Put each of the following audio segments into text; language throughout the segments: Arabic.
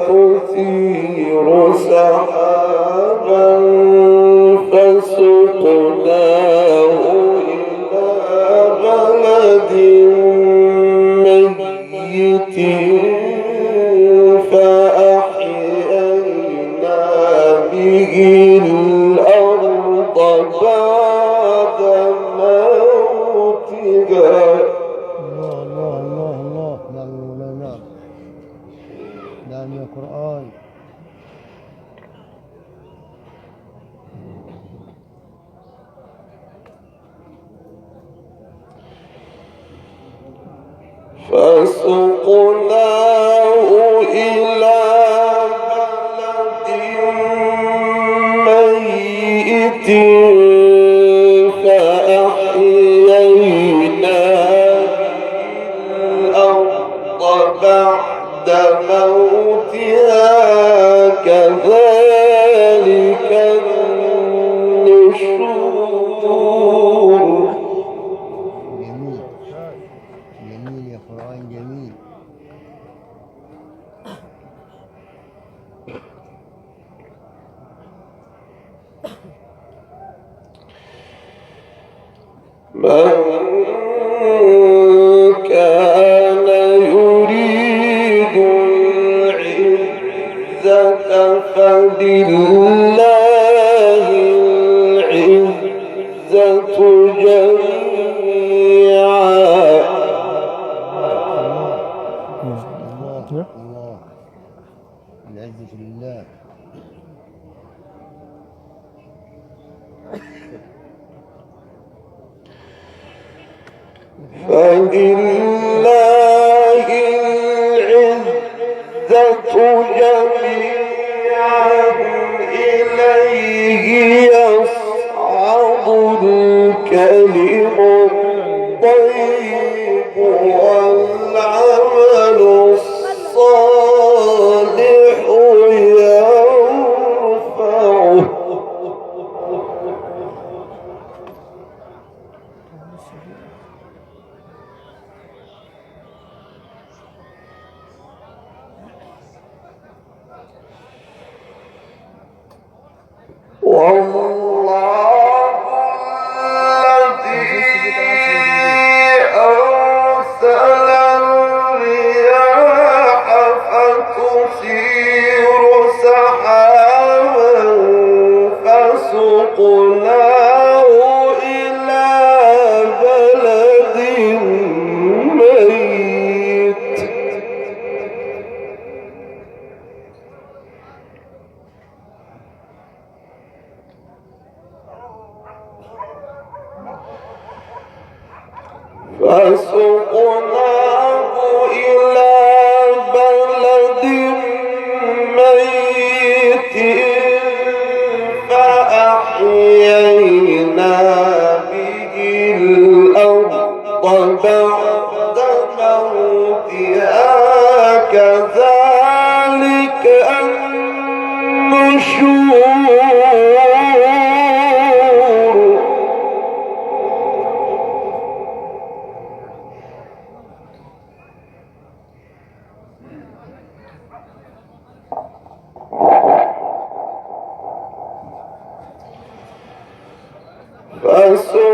فتثير سحابا فسقناه إلى بلد ميت فأحيينا به الأرض بعد موتها. نعم يا قرآن. فسقناه إلى بلد ميت فأحيينا الأرض بعد موتها كذلك النشور. جميل يا قرآن، جميل. من كان يريد العزة فلله العزة جميعا. الله العزة لله. فلله العزة جميعا إليه يصعد الكلم الطيب والعمل الصالح يرفعه. والله الذي أرسل الرياح فتثير سحابا فسقناه إلى بلد ميت فسقناه إلى بلد ميت فأحيينا به الأرض بعد موتها كذلك النشور.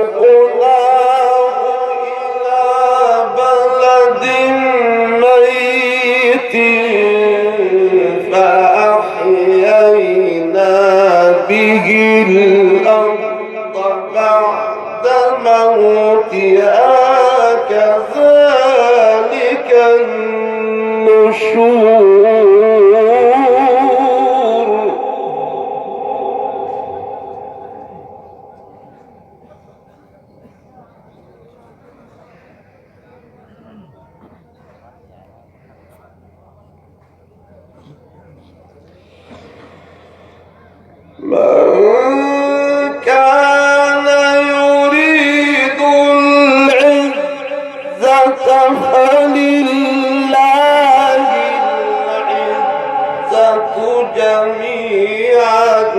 فسقناه إلى بلد ميت فأحيينا به الأرض بعد موتها كذلك النشور. من كان يريد العزة فلله العزة جميعا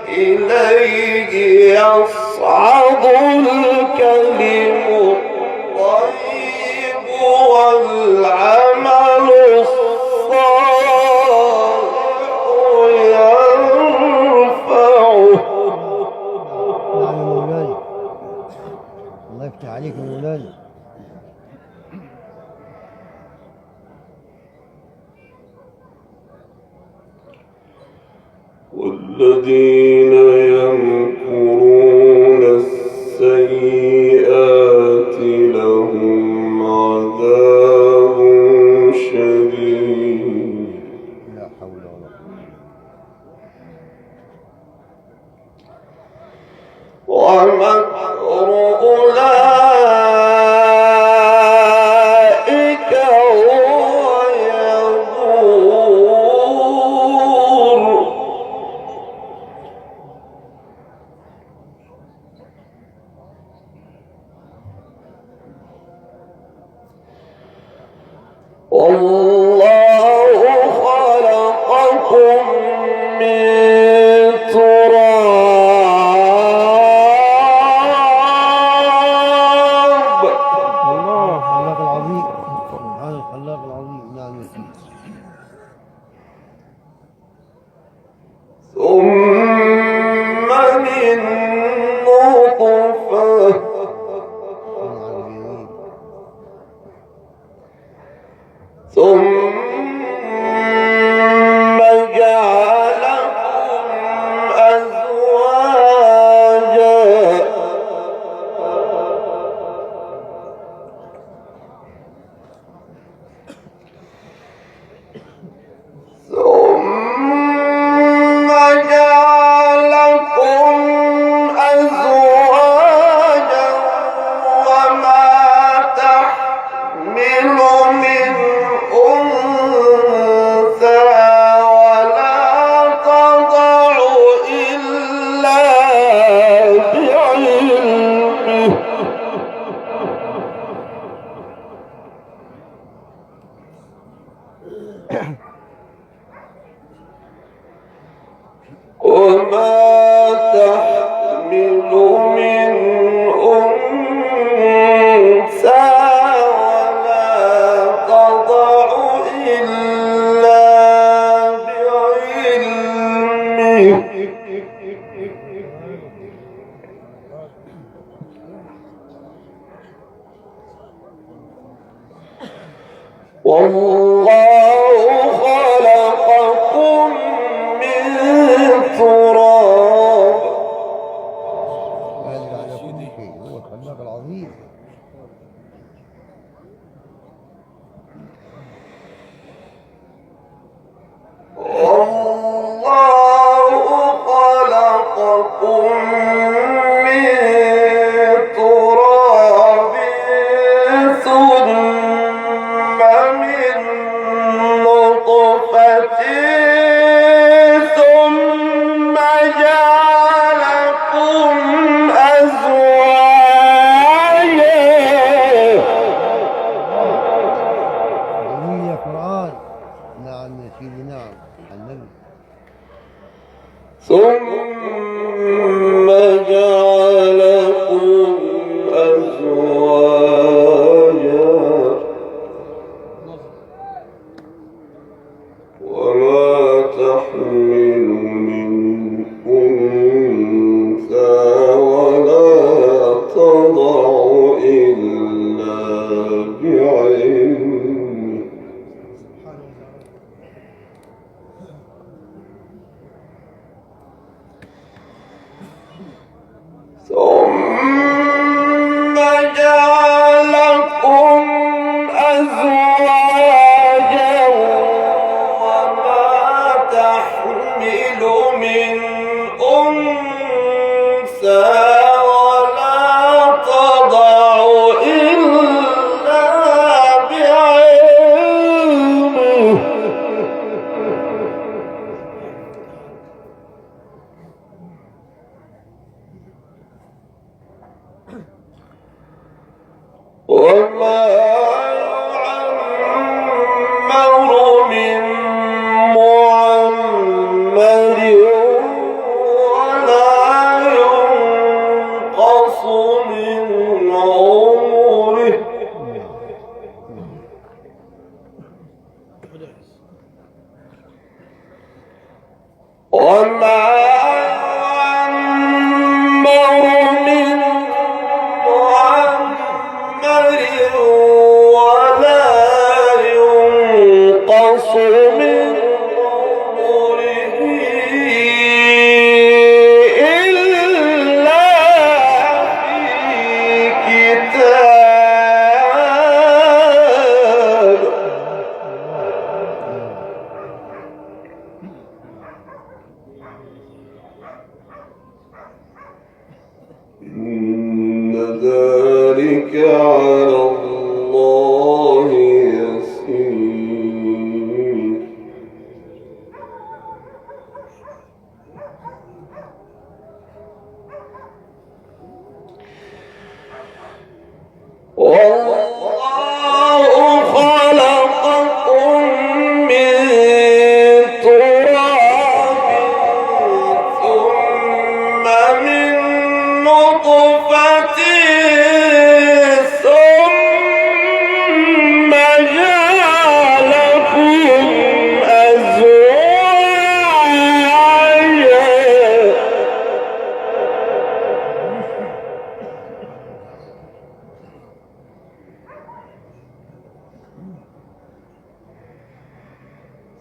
إليه يصعد الكلم الطيب والعمل والذين يمكرون السيئات لهم عذاب شديد لا حول ولا قوة. ومكر أولئك هو يبور والله خلقكم من تراب الله الخلاق العظيم، سبحان الخلاق العظيم. نعم يا سيدي. ثم من نطفة نعم جميل. ثم جعلكم أزواجا ثم جعلكم أزواجا وما تحمل من أنثى ولا تضع إلا بعلمه وما تحمل من أنثى ولا تضع إلا بعلمه والله خلقكم من تراب قادر على كل شيء، هو الخلاق العظيم. والله خلقكم من تراب ثم من نطفة ثم جعلكم أزواجا جميل يا قرآن. نعم يا سيدي. نعم النبي. ثم جعلكم أزواجا وما تحمل من أنثى ولا تضع إلا بعلمه ثم جعلكم أزواجا وما تحمل من أنثى ولا تضع إلا بعلمه وما يعمر من معمر ولا ينقص من عمره وما يعمر من معمر ولا ينقص من عمره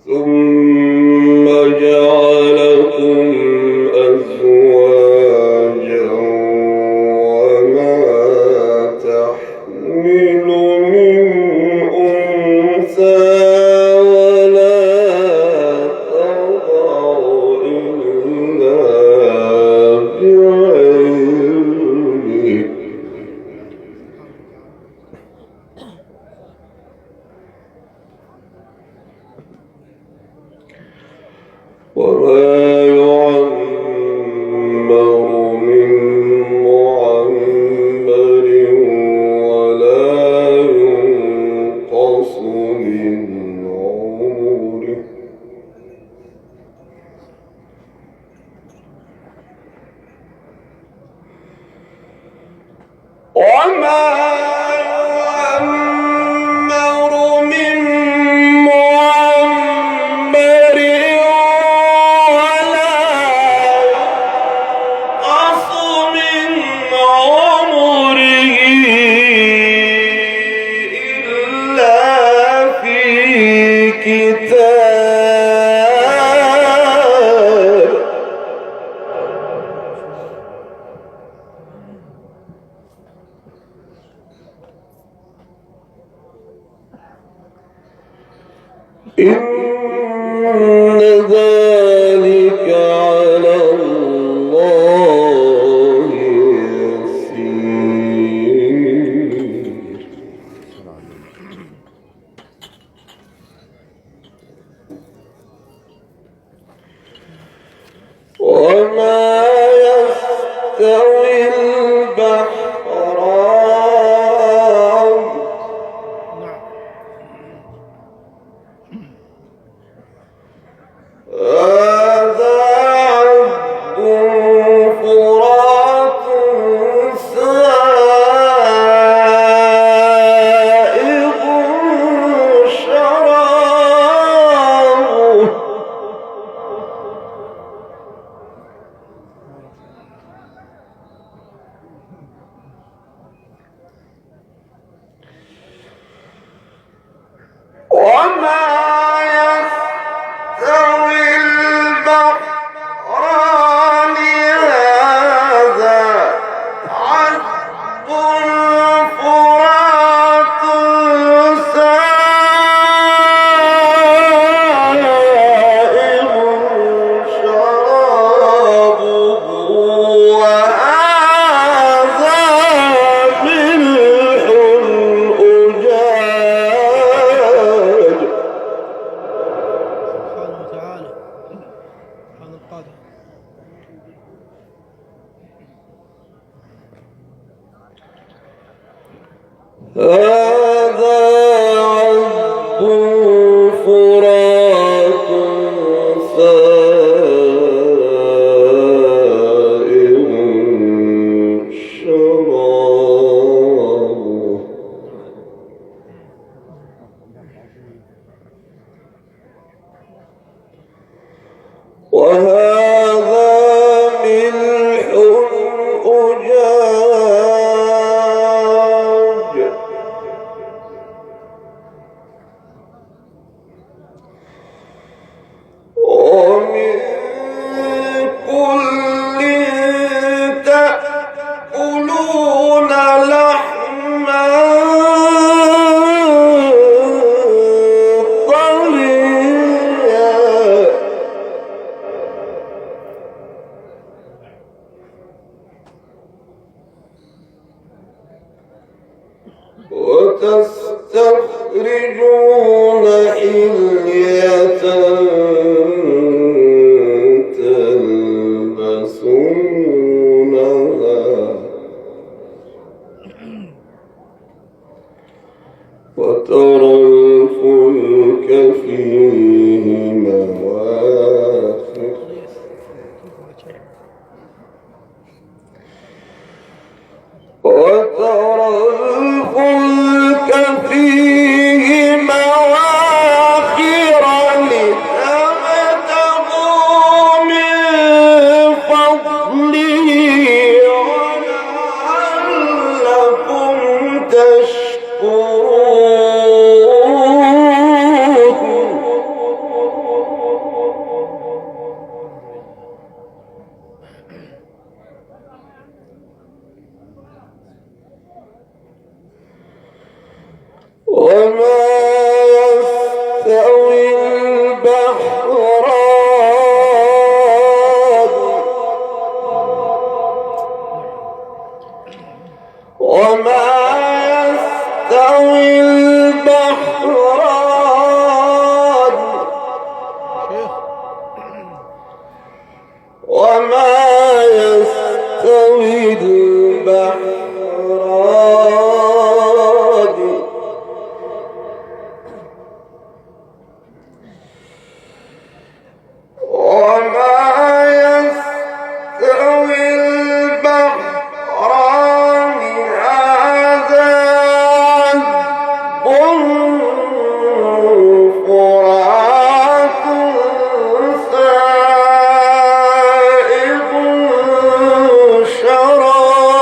ثم جعلكم أزواجا وما تحمل من أنثى ولا تضع إلا بعلمه وما يعمر من معمر ولا ينقص من عمره وما يعمر من معمر ولا ينقص من عمره إلا في كتاب إن ذلك على الله يسير وما يستوي البحران هذا عذب فرات سائغ شرابه وما يستوي البحران هذا عذب فرات سائغ شرابه وهذا ملح أجاج سبحانه وتعالى سبحان القادر هذا عذب فرات سائغ شرابه وهذا ملح أجاج ومن كل تأكلون لحما طريا وتستخرجون حلية تلبسونها وترى الفلك فيه مواخر وترى الفلك فيه مواخر لتبتغوا من فضله ولعلكم تشكرون يستوي البحران وما يستوي البحران وما يستوي البحران وما يستوي البحران هذا عذب فرات سائغ شرابه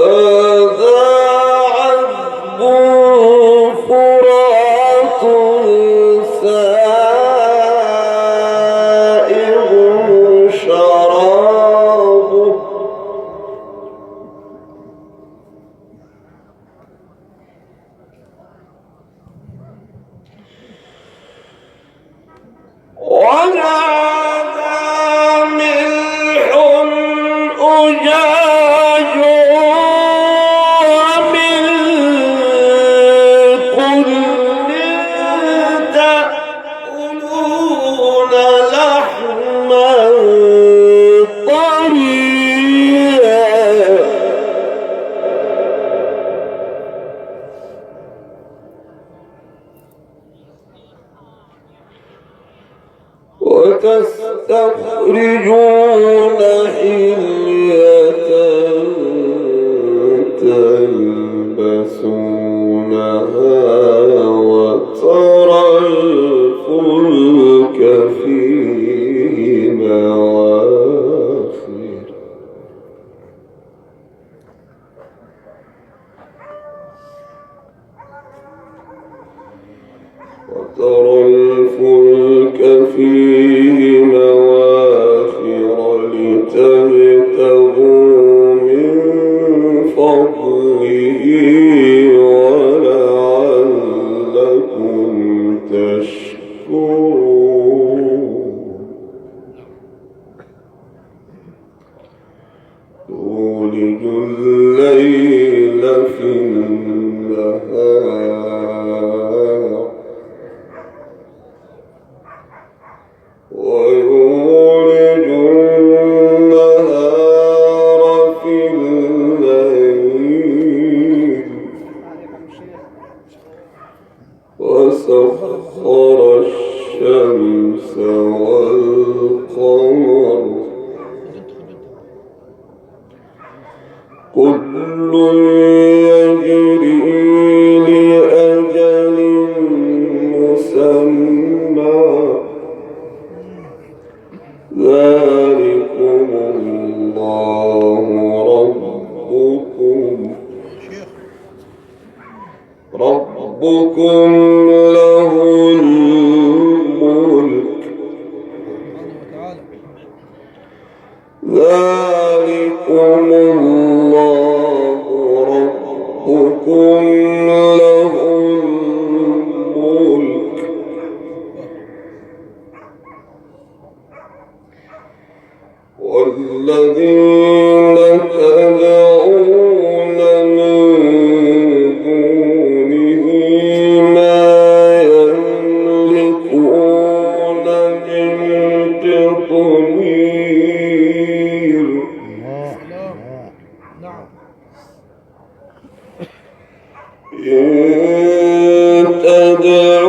هذا عذب فرات سائغ شرابه وهذا ملح أجاج ومن كل تأكلون لحما طريا وتستخرجون حلية تلبسونها وترى الفلك فيه مواخر وترى الفلك فيه مواخر لتبتغوا من فضله ولعلكم تشكرون تولج الليل في النهار ويولج النهار في الليل وسخر الشمس والقمر كل يجري لأجل مسمى ذلكم الله ربكم له الملك ذلكم الله ربكم له الملك والذين تدعون من دونه ما يملكون من قطمير إن تدعون